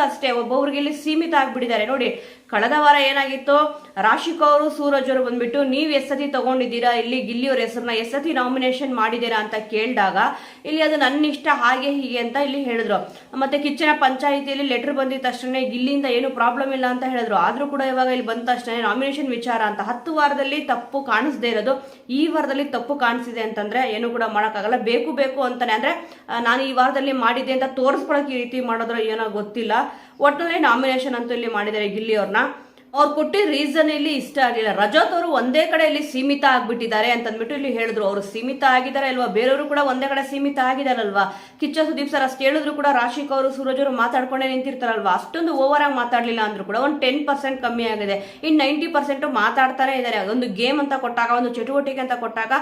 ಅಷ್ಟೇ ಒಬ್ಬೊಬ್ರಿಗೆ ಇಲ್ಲಿ ಸೀಮಿತ ಆಗ್ಬಿಟ್ಟಿದ್ದಾರೆ. ನೋಡಿ, ಕಳೆದ ವಾರ ಏನಾಗಿತ್ತು, ರಾಶಿಕಾ ಅವರು ಸೂರಜ್ ಅವರು ಬಂದ್ಬಿಟ್ಟು ನೀವು ಎಷ್ಟತಿ ತಗೊಂಡಿದ್ದೀರಾ, ಇಲ್ಲಿ ಗಿಲ್ಲಿಯವ್ರ ಹೆಸರನ್ನ ಎಷ್ಟತಿ ನಾಮಿನೇಷನ್ ಮಾಡಿದ್ದೀರಾ ಅಂತ ಕೇಳಿದಾಗ ಇಲ್ಲಿ ಅದು ನನ್ನ ಇಷ್ಟ ಹಾಗೆ ಹೀಗೆ ಅಂತ ಇಲ್ಲಿ ಹೇಳಿದ್ರು. ಮತ್ತೆ ಕಿಚ್ಚನ ಪಂಚಾಯಿತಿಯಲ್ಲಿ ಲೆಟರ್ ಬಂದಿದ್ದ ತಕ್ಷಣ ಗಿಲ್ಲಿಯಿಂದ ಏನು ಪ್ರಾಬ್ಲಮ್ ಇಲ್ಲ ಅಂತ ಹೇಳಿದ್ರು. ಆದ್ರೂ ಕೂಡ ಇವಾಗ ಇಲ್ಲಿ ಬಂದ ತಕ್ಷಣ ನಾಮಿನೇಷನ್ ವಿಚಾರ ಅಂತ 10 ವಾರದಲ್ಲಿ ತಪ್ಪು ಕಾಣಿಸದೇ ಇರೋದು ಈ ವಾರದಲ್ಲಿ ತಪ್ಪು ಕಾಣಿಸಿದೆ ಅಂತಂದ್ರೆ ಏನು ಕೂಡ ಮಾಡೋಕ್ಕಾಗಲ್ಲ. ಬೇಕು ಬೇಕು ಅಂತಾನೆ, ಅಂದ್ರೆ ನಾನು ಈ ವಾರದಲ್ಲಿ ಮಾಡಿದ್ದೆ ಅಂತ ತೋರಿಸ್ಕೊಳಕ್ ಈ ರೀತಿ ಮಾಡೋದ್ರ ಏನೋ ಗೊತ್ತಿಲ್ಲ. ಒಟ್ಟಿನಲ್ಲಿ ನಾಮಿನೇಷನ್ ಅಂತೂ ಇಲ್ಲಿ ಮಾಡಿದ್ದಾರೆ ಗಿಲ್ಲಿ ಅವ್ರನ್ನ. ಅವ್ರು ಕೊಟ್ಟಿದ್ದ ರೀಸನ್ ಇಲ್ಲಿ ಇಷ್ಟ ಆಗಲಿಲ್ಲ. ರಜತ್ ಅವರು ಒಂದೇ ಕಡೆ ಇಲ್ಲಿ ಸೀಮಿತ ಆಗ್ಬಿಟ್ಟಿದ್ದಾರೆ ಅಂತಂದ್ಬಿಟ್ಟು ಇಲ್ಲಿ ಹೇಳಿದ್ರು. ಅವರು ಸೀಮಿತ ಆಗಿದ್ದಾರೆ ಅಲ್ವಾ, ಬೇರೆಯವರು ಕೂಡ ಒಂದೇ ಕಡೆ ಸೀಮಿತ ಆಗಿದಾರಲ್ವಾ. ಕಿಚ್ಚ ಸುದೀಪ್ ಸರ್ ಅಷ್ಟು ಹೇಳಿದ್ರು ಕೂಡ ರಾಶಿಕಾ ಅವರು ಸೂರಜ್ ಅವರು ಮಾತಾಡ್ಕೊಂಡೇ ನಿಂತಿರ್ತಾರಲ್ವಾ. ಅಷ್ಟೊಂದು ಓವರ್ ಆಗಿ ಮಾತಾಡ್ಲಿಲ್ಲ ಅಂದ್ರೂ ಕೂಡ ಒಂದು 10% ಕಮ್ಮಿ ಆಗಿದೆ. ಇನ್ನು 90% ಮಾತಾಡ್ತಾನೆ ಇದ್ದಾರೆ. ಒಂದು ಗೇಮ್ ಅಂತ ಕೊಟ್ಟಾಗ, ಒಂದು ಚಟುವಟಿಕೆ ಅಂತ ಕೊಟ್ಟಾಗ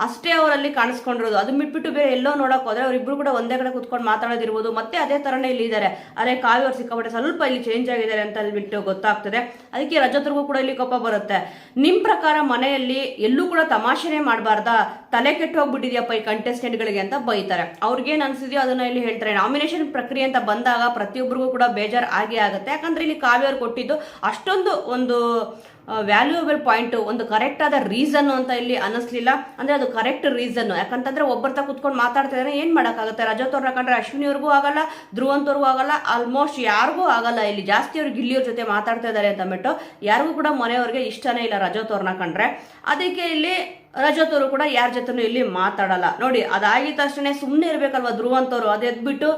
ಅಷ್ಟೇ ಅವರಲ್ಲಿ ಕಾಣಿಸ್ಕೊಂಡಿರೋದು. ಅದು ಬಿಟ್ಬಿಟ್ಟು ಬೇರೆ ಎಲ್ಲೋ ನೋಡಕ್ ಹೋದ್ರೆ ಅವರಿಬ್ರು ಕೂಡ ಒಂದೇ ಕಡೆ ಕುತ್ಕೊಂಡು ಮಾತಾಡೋದಿರ್ಬೋದು. ಮತ್ತೆ ಅದೇ ತರನೇ ಇಲ್ಲಿ ಇದ್ದಾರೆ. ಅದೇ ಕಾವ್ಯ ಅವ್ರು ಸಿಕ್ಕಾಪಟ್ಟೆ ಸ್ವಲ್ಪ ಇಲ್ಲಿ ಚೇಂಜ್ ಆಗಿದ್ದಾರೆ ಅಂತ ಬಿಟ್ಟು ಗೊತ್ತಾಗ್ತದೆ. ಅದಕ್ಕೆ ರಜತ್ರಿಗೂ ಕೂಡ ಇಲ್ಲಿ ಕೋಪ ಬರುತ್ತೆ. ನಿಮ್ ಪ್ರಕಾರ ಮನೆಯಲ್ಲಿ ಎಲ್ಲೂ ಕೂಡ ತಮಾಷೆನೆ ಮಾಡಬಾರ್ದಾ, ತಲೆ ಕೆಟ್ಟು ಹೋಗ್ಬಿಟ್ಟಿದ್ಯಪ್ಪ ಈ ಕಂಟೆಸ್ಟೆಂಟ್ ಗಳಿಗೆ ಅಂತ ಬೈತಾರೆ. ಅವ್ರಿಗೇನ್ ಅನ್ಸಿದ್ಯೋ ಅದನ್ನ ಇಲ್ಲಿ ಹೇಳ್ತಾರೆ. ನಾಮಿನೇಷನ್ ಪ್ರಕ್ರಿಯೆ ಅಂತ ಬಂದಾಗ ಪ್ರತಿಯೊಬ್ಬರಿಗೂ ಕೂಡ ಬೇಜಾರ್ ಆಗೇ ಆಗುತ್ತೆ. ಯಾಕಂದ್ರೆ ಇಲ್ಲಿ ಕಾವ್ಯ ಅವ್ರು ಕೊಟ್ಟಿದ್ದು ಅಷ್ಟೊಂದು ಒಂದು ವ್ಯಾಲ್ಯೂಯಬಲ್ ಪಾಯಿಂಟ್, ಒಂದು ಕರೆಕ್ಟ್ ಆದ ರೀಸನ್ ಅಂತ ಇಲ್ಲಿ ಅನಿಸ್ಲಿಲ್ಲ. ಅಂದ್ರೆ ಅದು ಕರೆಕ್ಟ್ ರೀಸನ್. ಯಾಕಂತಂದ್ರೆ ಒಬ್ಬರ್ತ ಕುತ್ಕೊಂಡು ಮಾತಾಡ್ತಾ ಇದ್ದಾರೆ, ಏನ್ ಮಾಡಕ್ಕಾಗುತ್ತೆ. ರಜತ್ ಅವ್ರನ್ನ ಕಂಡ್ರೆ ಅಶ್ವಿನಿ ಅವ್ರಿಗೂ ಆಗಲ್ಲ, ಧ್ರುವಂತವ್ರಿಗೂ ಆಗಲ್ಲ, ಆಲ್ಮೋಸ್ಟ್ ಯಾರಿಗೂ ಆಗಲ್ಲ. ಇಲ್ಲಿ ಜಾಸ್ತಿ ಅವ್ರು ಗಿಲ್ಲಿಯವ್ರ ಜೊತೆ ಮಾತಾಡ್ತಾ ಇದ್ದಾರೆ ಅಂತ ಅಂದ್ಬಿಟ್ಟು ಯಾರಿಗೂ ಕೂಡ ಮನೆಯವ್ರಿಗೆ ಇಷ್ಟನೇ ಇಲ್ಲ ರಜತ್ ಅವ್ರನ್ನ ಕಂಡ್ರೆ. ಅದಕ್ಕೆ ಇಲ್ಲಿ ರಜತ್ ಅವರು ಕೂಡ ಯಾರ ಜೊತೆನೂ ಇಲ್ಲಿ ಮಾತಾಡಲ್ಲ. ನೋಡಿ, ಅದಾಗಿದ ತಕ್ಷಣ ಸುಮ್ಮನೆ ಇರ್ಬೇಕಲ್ವಾ ಧ್ರುವಂತವ್ರು. ಅದು ಎದ್ಬಿಟ್ಟು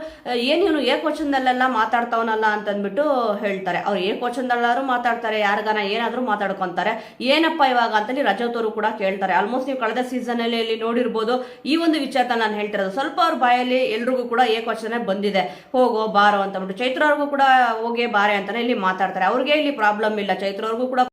ಏನೇನು ಏಕವಚನದಲ್ಲೆಲ್ಲ ಮಾತಾಡ್ತಾವನಲ್ಲ ಅಂತಂದ್ಬಿಟ್ಟು ಹೇಳ್ತಾರೆ. ಅವ್ರು ಏಕವಚನದಲ್ಲಾದ್ರೂ ಮಾತಾಡ್ತಾರೆ, ಯಾರಿಗಾನ ಏನಾದ್ರೂ ಮಾತಾಡ್ಕೊಂತಾರೆ. ಏನಪ್ಪ ಇವಾಗ ಅಂತಲ್ಲಿ ರಜತ್ ಅವರು ಕೂಡ ಕೇಳ್ತಾರೆ. ಆಲ್ಮೋಸ್ಟ್ ನೀವು ಕಳೆದ ಸೀಸನ್ ಅಲ್ಲಿ ಇಲ್ಲಿ ನೋಡಿರ್ಬೋದು. ಈ ಒಂದು ವಿಚಾರ ನಾನು ಹೇಳ್ತಿರೋದು ಸ್ವಲ್ಪ ಅವ್ರ ಬಾಯಲ್ಲಿ ಎಲ್ರಿಗೂ ಕೂಡ ಏಕವಚನ ಬಂದಿದೆ. ಹೋಗೋ ಬಾರೋ ಅಂತ ಅಂದ್ಬಿಟ್ಟು ಚೈತ್ರ ಅವ್ರಿಗೂ ಕೂಡ ಹೋಗೇ ಬಾರೆ ಅಂತಾನೆ ಇಲ್ಲಿ ಮಾತಾಡ್ತಾರೆ. ಅವ್ರಿಗೆ ಇಲ್ಲಿ ಪ್ರಾಬ್ಲಮ್ ಇಲ್ಲ. ಚೈತ್ರ ಅವ್ರಿಗೂ ಕೂಡ